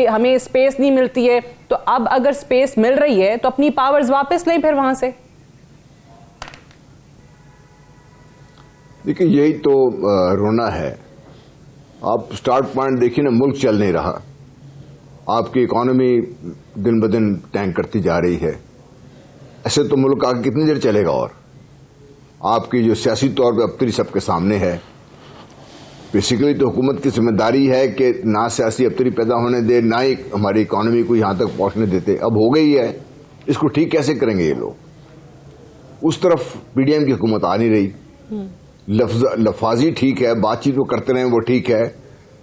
हमें स्पेस नहीं मिलती है, तो अब अगर स्पेस मिल रही है तो अपनी पावर्स वापस लें फिर वहां से। देखिए यही तो रोना है। आप स्टार्ट पॉइंट देखिए ना, मुल्क चल नहीं रहा, आपकी इकॉनमी दिन ब दिन टैंक करती जा रही है। ऐसे तो मुल्क आगे कितनी देर चलेगा? और आपकी जो सियासी तौर पर अबतरी सबके सामने है। बेसिकली तो हुकूमत की जिम्मेदारी है कि ना सियासी अबतरी पैदा होने दे, ना ही हमारी इकॉनमी को यहां तक पहुंचने देते। अब हो गई है, इसको ठीक कैसे करेंगे ये लोग? उस तरफ पीडीएम की हुकूमत आ नहीं रही। लफाजी ठीक है, बातचीत वो करते रहे, वो ठीक है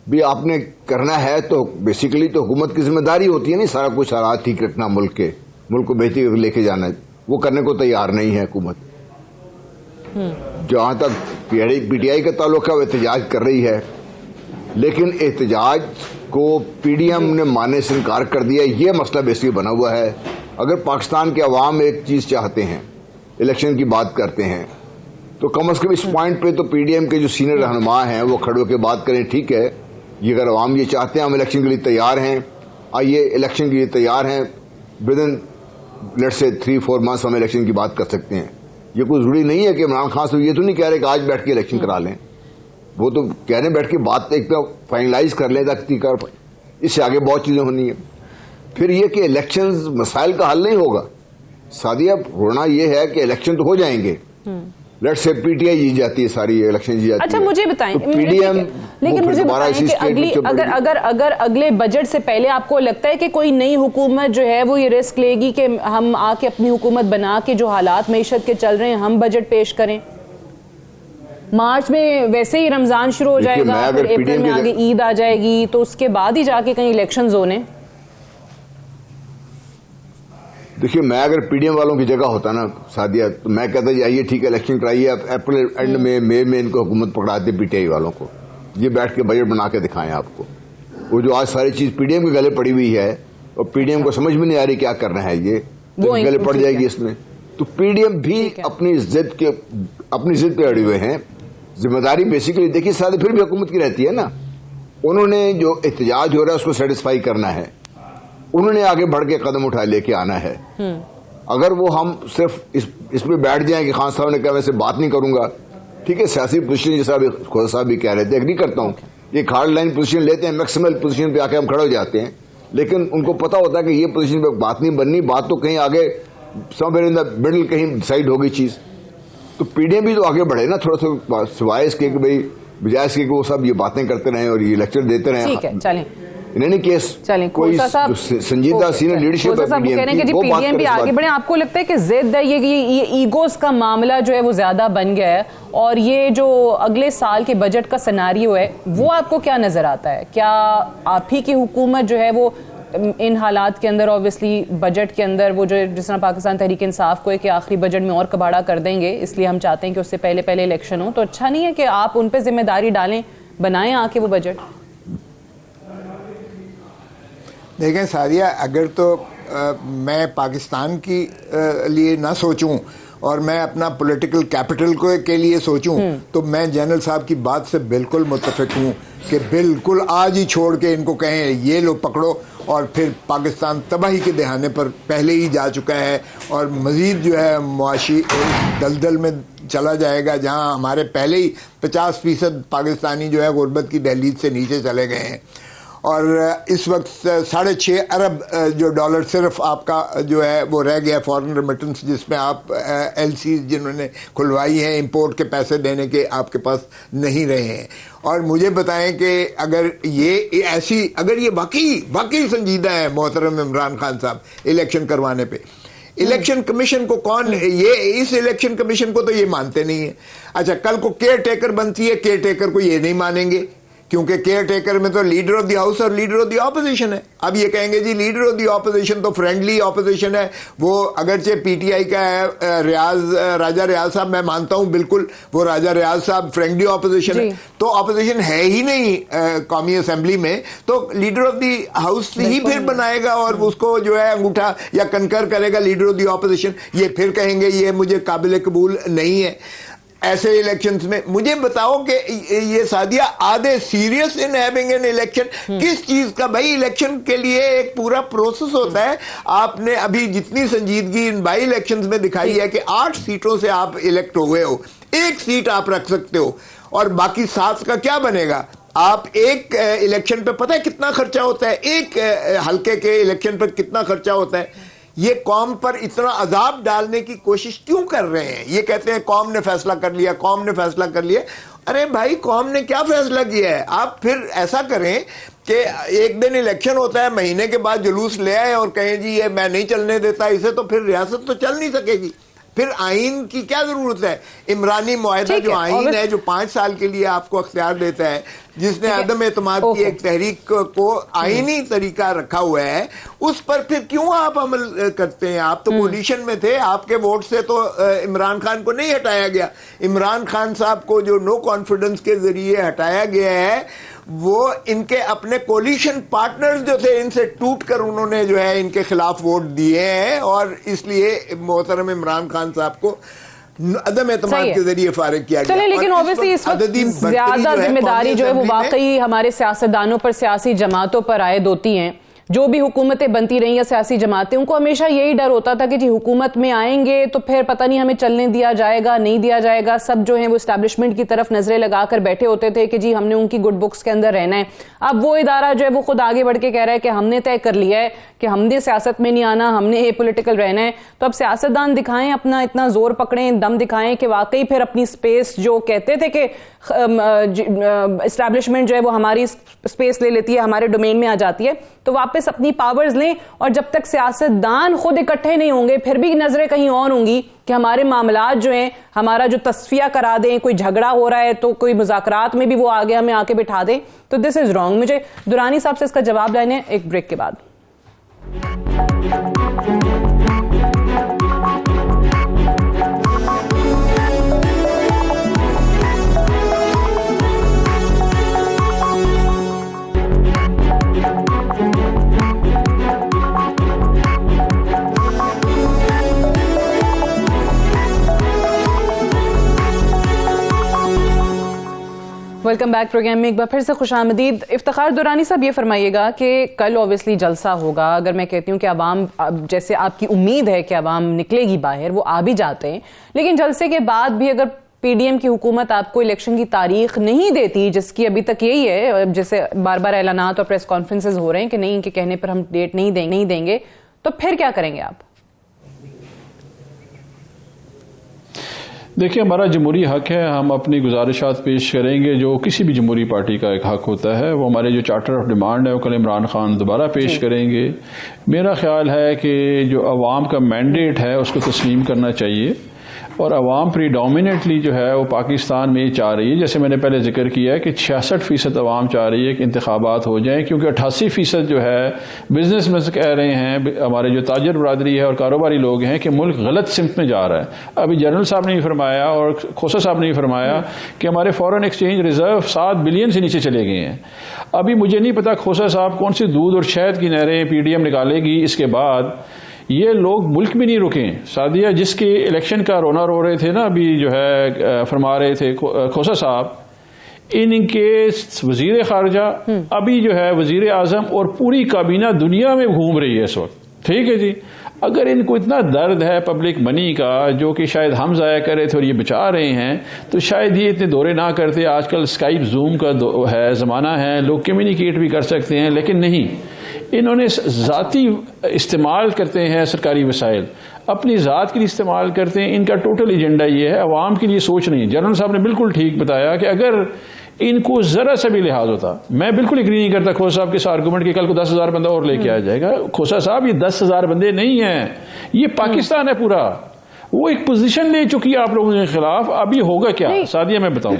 भी। आपने करना है तो बेसिकली तो हुकूमत की जिम्मेदारी होती है नहीं सारा कुछ हालात ठीक रखना, मुल्क को बेहतरी लेके जाना। वो करने को तैयार नहीं है हुकूमत। जहां तक पीटीआई का ताल्लुक है वो एहतजाज कर रही है, लेकिन एहतजाज को पीडीएम ने मानने से इनकार कर दिया। ये मसला बेसिकली बना हुआ है। अगर पाकिस्तान के अवाम एक चीज चाहते हैं, इलेक्शन की बात करते हैं, तो कम से कम इस पॉइंट पे तो पीडीएम के जो सीनियर रहनुमा हैं वो खड़े होकर बात करें, ठीक है ये अगर अवाम ये चाहते हैं, हम इलेक्शन के लिए तैयार हैं, आइए इलेक्शन के लिए तैयार हैं, with in let's say 3-4 months हम इलेक्शन की बात कर सकते हैं। ये कोई जरूरी नहीं है कि इमरान खान से ये तो नहीं कह रहे कि आज बैठ के इलेक्शन करा लें, वो तो कह रहे बैठ के बात एक तो फाइनलाइज कर लें तक, इससे आगे बहुत चीजें होनी है। फिर ये कि इलेक्शन मसाइल का हल नहीं होगा सादिया। होना ये है कि इलेक्शन तो हो जाएंगे, लेट्स से पीटीआई जीत जाती है, सारी इलेक्शन जीत जाती है। अच्छा मुझे बताएं, तो पीडीएम लेकिन मुझे बताएं कि अगर अगले बजट से पहले आपको लगता है कि कोई नई हुकूमत जो है वो ये रिस्क लेगी कि हम आके अपनी हुकूमत बना के जो हालात मईशत के चल रहे हैं हम बजट पेश करें? मार्च में वैसे ही रमजान शुरू हो जाएगा, फिर अप्रैल में आगे ईद आ जाएगी, तो उसके बाद ही जाके कहीं इलेक्शन होने। देखिए मैं अगर पीडीएम वालों की जगह होता ना सादिया, तो मैं कहता जाइए ठीक है इलेक्शन कराइए, अप्रैल एंड में मई में इनको हुकूमत पकड़ाते पीटीआई वालों को, ये बैठ के बजट बना के दिखाएं आपको। वो जो आज सारी चीज पीडीएम के गले पड़ी हुई है और पीडीएम को समझ में नहीं आ रही क्या करना है, ये तो गले पड़ जाएगी इसमें। तो पीडीएम भी अपनी जिद पे अड़े हुए हैं। जिम्मेदारी बेसिकली देखिए साथ फिर भी हुकूमत की रहती है ना, उन्होंने जो एहतजाज हो रहा है उसको सेटिस्फाई करना है, उन्होंने आगे बढ़ के कदम उठा लेके आना है। अगर वो हम सिर्फ इस पे बैठ जाएं कि खान साहब ने कहा वैसे बात नहीं करूंगा, ठीक है सियासी पोजीशन जैसा भी खोजा साहब भी कह रहे थे, एग्री करता हूं, ये हार्ड लाइन पोजीशन लेते हैं, मैक्सिमल पोजीशन पे आके हम खड़े हो जाते हैं, लेकिन उनको पता होता है कि ये पोजीशन पे बात नहीं बननी, बात तो कहीं आगे समवेयर इन द मिडिल कहीं डिसाइड होगी चीज। तो पीडीएम भी तो आगे बढ़े ना थोड़ा सा, सिवाय इसके कि भाई बजाय इसके कि वो सब ये बातें करते रहे और ये लेक्चर देते रहे। ठीक है चलें, इन एनी केस कोई संजीदा सीनियर लीडरशिप पीडीएम भी आगे बढ़े। आपको लगता है कि जिद है ये ईगोस का मामला जो है वो ज्यादा बन गया है, और ये जो अगले साल के बजट का सिनेरियो है वो आपको क्या नजर आता है? क्या आप ही की हुकूमत जो है वो इन हालात के अंदर ऑब्वियसली बजट के अंदर वो जो जिस तरह पाकिस्तान तहरीक इंसाफ को है कि आखिरी बजट में और कबाड़ा कर देंगे इसलिए हम चाहते हैं कि उससे पहले पहले इलेक्शन हो, तो अच्छा नहीं है कि आप उन पर जिम्मेदारी डालें, बनाएं आके वो बजट? देखें सादिया, अगर तो मैं पाकिस्तान की लिए ना सोचूं और मैं अपना पॉलिटिकल कैपिटल के लिए सोचूं, तो मैं जनरल साहब की बात से बिल्कुल मुत्तफिक हूं कि बिल्कुल आज ही छोड़ के इनको कहें ये लो पकड़ो, और फिर पाकिस्तान तबाही के दहाने पर पहले ही जा चुका है और मज़ीद जो है मुआशी दलदल में चला जाएगा, जहां हमारे पहले ही 50% पाकिस्तानी जो है गुर्बत की दहलीज से नीचे चले गए हैं। और इस वक्त 6.5 अरब जो डॉलर सिर्फ आपका जो है वो रह गया फॉरेन रेमिटेंस, जिसमें आप एलसी जिन्होंने खुलवाई हैं इंपोर्ट के पैसे देने के आपके पास नहीं रहे हैं। और मुझे बताएं कि अगर ये ऐसी अगर ये वाकई संजीदा है मोहतरम इमरान खान साहब इलेक्शन करवाने पे, इलेक्शन कमीशन को कौन ये इस इलेक्शन कमीशन को तो ये मानते नहीं है। अच्छा कल को केयर टेकर बनती है, केयर टेकर को ये नहीं मानेंगे क्योंकि केयर टेकर में तो लीडर ऑफ द हाउस और लीडर ऑफ द ऑपोजिशन है। अब ये कहेंगे जी लीडर ऑफ द ऑपोजिशन तो फ्रेंडली ऑपोजिशन है, वो अगरचे पीटीआई का है, राजा रियाज साहब, मैं मानता हूं बिल्कुल वो राजा रियाज साहब फ्रेंडली ऑपोजिशन है, तो ऑपोजिशन है ही नहीं कौमी असेंबली में, तो लीडर ऑफ द हाउस ही फिर बनाएगा और उसको जो है अंगूठा या कनकर करेगा लीडर ऑफ द ऑपोजिशन। ये फिर कहेंगे ये मुझे काबिल कबूल नहीं है। ऐसे इलेक्शंस में मुझे बताओ कि ये सादिया आधे serious in having an election, किस चीज का? भाई इलेक्शन के लिए एक पूरा प्रोसेस होता है। आपने अभी जितनी संजीदगी इन बाई इलेक्शंस में दिखाई है कि 8 सीटों से आप इलेक्ट हुए हो, 1 सीट आप रख सकते हो और बाकी 7 का क्या बनेगा? आप एक इलेक्शन पे पता है कितना खर्चा होता है? एक हल्के के इलेक्शन पर कितना खर्चा होता है? ये कौम पर इतना अजाब डालने की कोशिश क्यों कर रहे हैं? ये कहते हैं कौम ने फैसला कर लिया, कौम ने फैसला कर लिया। अरे भाई कौम ने क्या फैसला किया है? आप फिर ऐसा करें कि एक दिन इलेक्शन होता है, महीने के बाद जुलूस ले आए और कहें जी ये मैं नहीं चलने देता इसे, तो फिर रियासत तो चल नहीं सकेगी। फिर आइन की क्या जरूरत है? इमरानी मुआहदा जो आइन है, जो 5 साल के लिए आपको अख्तियार देता है, जिसने अदम एतमाद की एक तहरीक को आइनी तरीका रखा हुआ है, उस पर फिर क्यों आप अमल करते हैं? आप तो कोलिशन में थे, आपके वोट से तो इमरान खान को नहीं हटाया गया। इमरान खान साहब को जो नो कॉन्फिडेंस के जरिए हटाया गया है, वो इनके अपने कोलिशन पार्टनर्स जो थे इनसे टूट कर उन्होंने जो है इनके खिलाफ वोट दिए हैं और इसलिए मोहतरम इमरान खान साहब को अदम एतमाद के जरिए फारिग किया गया। चलिए, लेकिन ऑब्वियसली इस वक्त ज्यादा जिम्मेदारी जो है वो वाकई हमारे सियासतदानों पर, सियासी जमातों पर आयद होती हैं। जो भी हुकूमतें बनती रही या सियासी जमातें, उनको हमेशा यही डर होता था कि जी हुकूमत में आएंगे तो फिर पता नहीं हमें चलने दिया जाएगा नहीं दिया जाएगा। सब जो है वो एस्टैब्लिशमेंट की तरफ नजरें लगाकर बैठे होते थे कि जी हमने उनकी गुड बुक्स के अंदर रहना है। अब वो इदारा जो है वो खुद आगे बढ़ के कह रहा है कि हमने तय कर लिया है कि हमने सियासत में नहीं आना, हमने ए पॉलिटिकल रहना है। तो अब सियासतदान दिखाएं अपना इतना जोर पकड़ें, दम दिखाएं कि वाकई फिर अपनी स्पेस, जो कहते थे कि एस्टैब्लिशमेंट जो है वो हमारी स्पेस ले लेती है, हमारे डोमेन में आ जाती है, तो वापस अपनी पावर्स लें। और जब तक सियासतदान खुद इकट्ठे नहीं होंगे, फिर भी नजरें कहीं और होंगी कि हमारे मामलात जो हैं, हमारा जो तस्फिया करा दें, कोई झगड़ा हो रहा है तो कोई मुज़ाकरात में भी वो आगे हमें आके बिठा दें, तो दिस इज रॉन्ग। मुझे दुरानी साहब से इसका जवाब लेना है एक ब्रेक के बाद। वेलकम बैक प्रोग्राम में एक बार फिर से खुशामदीद। इफ्तिखार दुरानी साहब, ये फरमाइएगा कि कल ऑब्वियसली जलसा होगा। अगर मैं कहती हूँ कि अवाम, जैसे आपकी उम्मीद है कि अवाम निकलेगी बाहर, वो आ भी जाते हैं, लेकिन जलसे के बाद भी अगर पीडीएम की हुकूमत आपको इलेक्शन की तारीख नहीं देती, जिसकी अभी तक यही है, जैसे बार बार ऐलानात और प्रेस कॉन्फ्रेंसेज हो रहे हैं कि नहीं, इनके कहने पर हम डेट नहीं देंगे, तो फिर क्या करेंगे आप? देखिए, हमारा जमहूरी हक है, हम अपनी गुजारिशात पेश करेंगे जो किसी भी जमहूरी पार्टी का एक हक होता है। वो हमारे जो चार्टर ऑफ डिमांड है वो कल इमरान खान दोबारा पेश करेंगे। मेरा ख्याल है कि जो अवाम का मैंडेट है उसको तस्लीम करना चाहिए और अवाम प्रीडोमिनेटली जो है वो पाकिस्तान में चाह रही है, जैसे मैंने पहले जिक्र किया है कि 66% अवाम चाह रही है कि इंतखाबात हो जाएं, क्योंकि 88% जो है बिजनेस में कह रहे हैं, हमारे जो ताजर बरादरी है और कारोबारी लोग हैं, कि मुल्क गलत सिमत में जा रहा है। अभी जनरल साहब ने भी फरमाया और खोसा साहब ने भी फरमाया कि हमारे फॉरेन एक्सचेंज रिजर्व 7 बिलियन से नीचे चले गए हैं। अभी मुझे नहीं पता खोसा साहब कौन सी दूध और शहद की नहरें पीडीएम निकालेगी इसके बाद। ये लोग मुल्क भी नहीं रुके। सादिया, जिसके इलेक्शन का रोना रो रहे थे ना, अभी जो है फरमा रहे थे खोसा साहब, इनके वजीर खारजा, अभी जो है वजीर आजम और पूरी काबीना दुनिया में घूम रही है इस वक्त। ठीक है जी, अगर इनको इतना दर्द है पब्लिक मनी का, जो कि शायद हम ज़ाया कर रहे थे और ये बचा रहे हैं, तो शायद ये इतने दौरे ना करते। आजकल स्काइप जूम का है ज़माना है, लोग कम्युनिकेट भी कर सकते हैं, लेकिन नहीं, इन्होंने ज़ाती इस्तेमाल करते हैं सरकारी वसाइल, अपनी ज़ात के लिए इस्तेमाल करते हैं। इनका टोटल एजेंडा ये है, अवाम के लिए सोच नहीं। जनरल साहब ने बिल्कुल ठीक बताया कि अगर इनको ज़रा सा भी लिहाज होता, मैं बिल्कुल एग्री नहीं करता खोसा साहब के इस आर्गूमेंट के कल को 10,000 बंदा और लेके आ जाएगा। खोसा साहब, ये 10,000 बंदे नहीं हैं, ये पाकिस्तान है पूरा। वो एक पोजीशन ले चुकी है आप लोगों के खिलाफ। अभी होगा क्या सादिया, मैं बताऊं,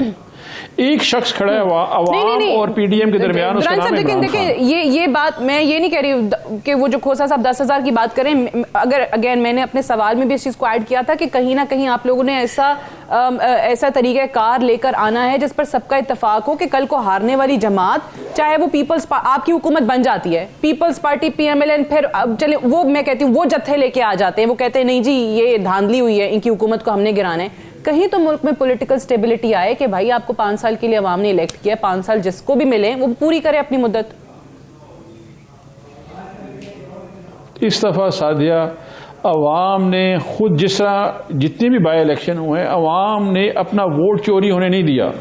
एक शख्स खड़ा है अवाम और पीडीएम के दरमियान, उसका नाम है इमरान खान। ये बात मैं ये नहीं कह रही कि वो जो खोसा साहब 10,000 की बात करें, अगर अगेन मैंने अपने सवाल में भी इस चीज को ऐड किया था कि कहीं ना कहीं आप लोगों ने ऐसा तरीक़ाकार लेकर आना है जिस पर सबका इत्तेफाक हो कि कल को हारने वाली जमात, चाहे वो पीपल्स आपकी हुकूमत बन जाती है, पीपल्स पार्टी PMLN, फिर अब चले वो मैं कहती हूँ वो जत्थे लेके आ जाते हैं, वो कहते हैं नहीं जी ये धांधली हुई है, इनकी हुकूमत को हमने गिराना है। कहीं तो मुल्क में पॉलिटिकल स्टेबिलिटी आए कि भाई आपको 5 साल के लिए अवाम ने इलेक्ट किया, 5 साल जिसको भी मिले वो पूरी करे अपनी मुद्दत। इस दफा सादिया अवाम ने खुद, जिस तरह जितने भी बाई इलेक्शन हुए, अवाम ने अपना वोट चोरी होने नहीं दिया।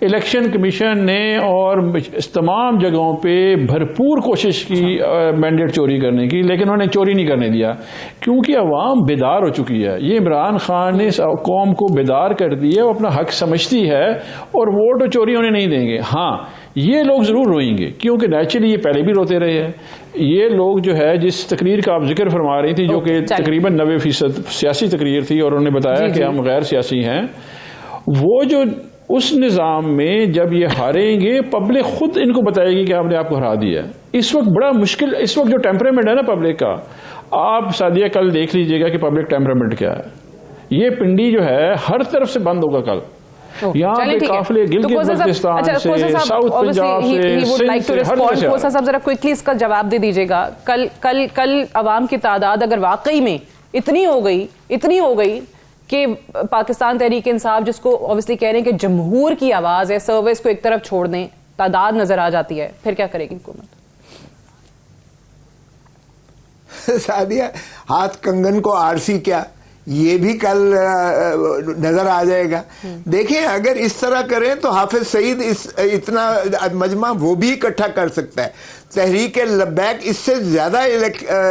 इलेक्शन कमीशन ने और तमाम जगहों पे भरपूर कोशिश की मैंडेट चोरी करने की, लेकिन उन्होंने चोरी नहीं करने दिया क्योंकि अवाम बेदार हो चुकी है। ये इमरान खान ने कौम को बेदार कर दिया, वो अपना हक समझती है और वोट चोरी होने नहीं देंगे। हाँ, ये लोग ज़रूर रोएंगे क्योंकि नेचुरली ये पहले भी रोते रहे हैं। ये लोग जो है जिस तकरीर का आप जिक्र फरमा रही थी, जो कि तकरीबन 90% सियासी तकरीर थी और उन्होंने बताया कि हम गैर सियासी हैं, वो जो उस निज़ाम में जब ये हारेंगे पब्लिक खुद इनको बताएगी कि हमने आपको हरा दिया। इस वक्त बड़ा मुश्किल, इस वक्त जो टेम्परामेंट है ना पब्लिक का, आप सादिया कल देख लीजिएगा कि पब्लिक टेम्परामेंट क्या है। ये पिंडी जो है हर तरफ से बंद होगा कल। यहाँ पे काफिले गिलगित बल्तिस्तान से, साउथ पंजाब से, खोसा साहब जरा क्विकली इसका जवाब दे दीजिएगा। कल अवाम की तादाद अगर वाकई में इतनी हो गई कि पाकिस्तान तहरीक इंसाफ, जिसको ऑब्वियसली कह रहे हैं कि जमहूर की आवाज है, सर्विस को एक तरफ छोड़ दें, तादाद नजर आ जाती है, फिर क्या करेगी हुकूमत? सादिया, हाथ कंगन को आरसी क्या, ये भी कल नजर आ जाएगा। देखें, अगर इस तरह करें तो हाफिज सईद इतना मजमा वो भी इकट्ठा कर सकता है। तहरीक लब्बैक इससे ज्यादा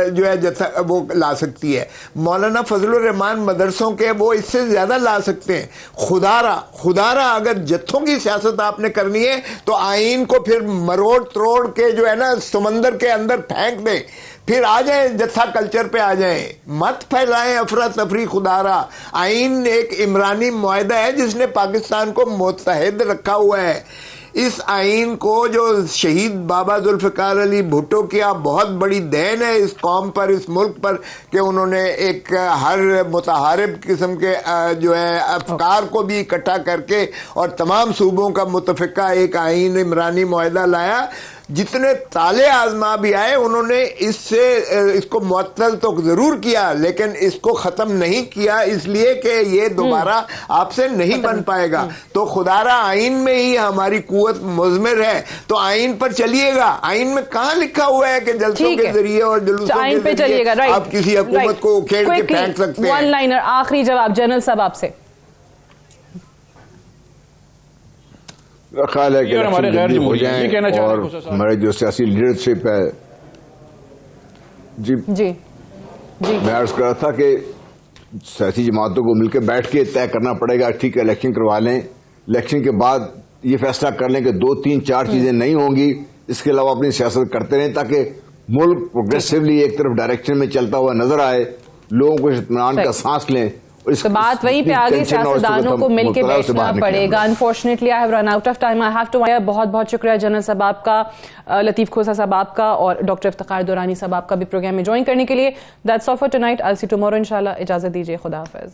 जो है वो ला सकती है। मौलाना फजलुर रहमान मदरसों के वो इससे ज्यादा ला सकते हैं। खुदारा अगर जत्थों की सियासत आपने करनी है तो आइन को फिर मरोड़ तरोड़ के जो है ना समंदर के अंदर फेंक दें, फिर आ जाए जत्था कल्चर पे आ जाए, मत फैलाएं अफरा तफरी। खुदारा आइन एक इमरानी मुआहदा है जिसने पाकिस्तान को मुत्तहिद रखा हुआ है। इस आइन को जो शहीद बाबा जुल्फ़िकार अली भुट्टो की बहुत बड़ी देन है इस कौम पर, इस मुल्क पर, कि उन्होंने एक हर मुतहारिब किस्म के जो है अफकार को भी इकट्ठा करके और तमाम सूबों का मुतफ़िका एक आइन इमरानी मुआहदा लाया। जितने ताले आजमा भी आए उन्होंने इसको मुअत्तल तो जरूर किया, लेकिन इसको खत्म नहीं किया, इसलिए कि ये दोबारा आपसे नहीं बन पाएगा। तो खुदारा आइन में ही हमारी कुव्वत मुज़मिर है, तो आइन पर चलिएगा। आइन में कहाँ लिखा हुआ है कि जलसों के जरिए और जुलूसों के जरिए आप किसी हुकूमत को उखेड़ के फेंक सकते हैं। वन लाइनर आखिरी जवाब जनरल साहब आपसे। ख्याल है कि हमारे गैर हो जाएं और हमारे जो सियासी लीडरशिप है जी मैं अर्ज कर रहा था कि सियासी जमातों को मिलकर बैठ के तय करना पड़ेगा, ठीक है इलेक्शन करवा लें, इलेक्शन के बाद ये फैसला कर लें कि 2, 3, 4 चीजें नहीं होंगी, इसके अलावा अपनी सियासत करते रहें ताकि मुल्क प्रोग्रेसिवली एक तरफ डायरेक्शन में चलता हुआ नजर आए, लोगों को इत्मीनान का सांस लें। तो बात वहीं पे आ गई, सियासतदानों को मिलकर बैठना पड़ेगा। Unfortunately I have run out of time, I have to. बहुत बहुत शुक्रिया जनरल साहब आपका, लतीफ खोसा साहब आपका और डॉक्टर इफ्तिखार दुरानी साहब आपका भी प्रोग्राम में ज्वाइन करने के लिए। That's all for tonight, I will see tomorrow इंशाल्लाह। इजाजत दीजिए, खुदा हाफिज।